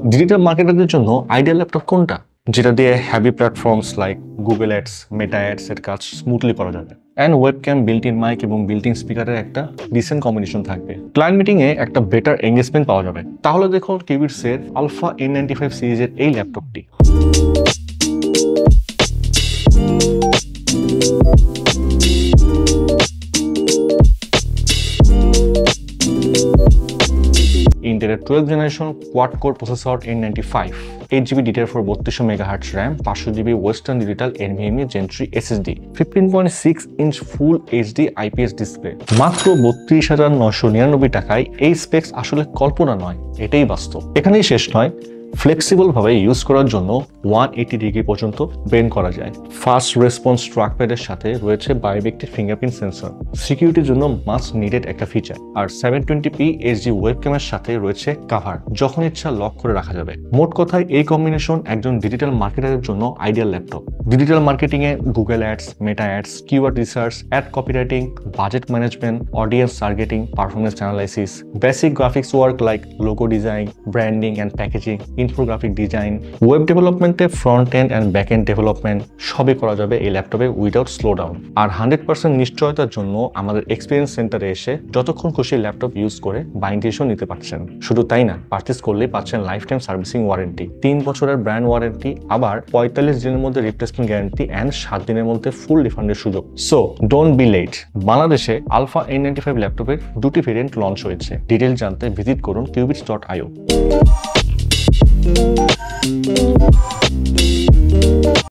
Digital মার্কেটারদের জন্য ideal laptop কোনটা, যেটা দিয়ে heavy platforms like Google ads, Meta ads এর কাজ স্মুথলি করা যাবে, and webcam, built in mic এবং বিল্ট ইন স্পিকারের একটা ডিসেন্ট কম্বিনেশন থাকবে। ক্লায়েন্ট মিটিংয়ে একটা বেটার এঙ্গেজমেন্ট পাওয়া যাবে। তাহলে দেখুন কিউবিটসের আলফা N95 সিরিজের এই ল্যাপটপটি। ইন্টেলের 12th generation quad core processor N95, 8GB DDR4 3200 MHz RAM, 500GB western digital NVMe Gen 3 SSD, 15.6 inch ফুল HD IPS ডিসপ্লে। মাত্র 32,999 টাকায় এই স্পেক্স আসলে কল্পনা নয়, এটাই বাস্তব। এখানেই শেষ নয়, ফ্লেক্সিবল ভাবে ইউজ করার জন্য 180 ডিগ্রি পর্যন্ত বেন্ড করা যায়। ফাস্ট রেসপন্স ট্র্যাকপ্যাডের সাথে রয়েছে বায়োমেট্রিক ফিঙ্গারপ্রিন্ট সেন্সর, সিকিউরিটির জন্য মাস্ট নিডেড একটা ফিচার। আর 720p HD ওয়েবক্যামের সাথে রয়েছে কভার, যখন ইচ্ছা লক করে রাখা যাবে। মোট কথায় এই কম্বিনেশন একজন ডিজিটাল মার্কেটারের জন্য আইডিয়াল ল্যাপটপ। ডিজিটাল মার্কেটিং এ Google ads, Meta ads, keyword research, ad copywriting, budget management, audience targeting, performance analysis, basic graphics work like logo design, branding and packaging, infographic design, web ডেভেলপমেন্টে front end and back end development সবই করা যাবে এই ল্যাপটপে without slow down. আর 100% নিশ্চয়তার জন্য আমাদের এক্সপিরিয়েন্স সেন্টারে এসে যতক্ষণ খুশি ল্যাপটপ ইউজ করে বাইং ডিসিশন নিতে পারছেন। শুধু তাই না, পারচেজ করলেই পাচ্ছেন লাইফ টাইম সার্ভিসিং ওয়ারেন্টি, 3 বছরের ব্র্যান্ড ওয়ারেন্টি, আবার 45 দিনের মধ্যে রিপ্লেসমেন্ট গ্যারান্টি অ্যান্ড 7 দিনের মধ্যে ফুল রিফান্ডের সুযোগ। So don't be late. বাংলাদেশে আলফা N95 ল্যাপটপের 2টি ভেরিয়েন্ট লঞ্চ হয়েছে। ডিটেইল জানতে ভিজিট করুন qubits.io।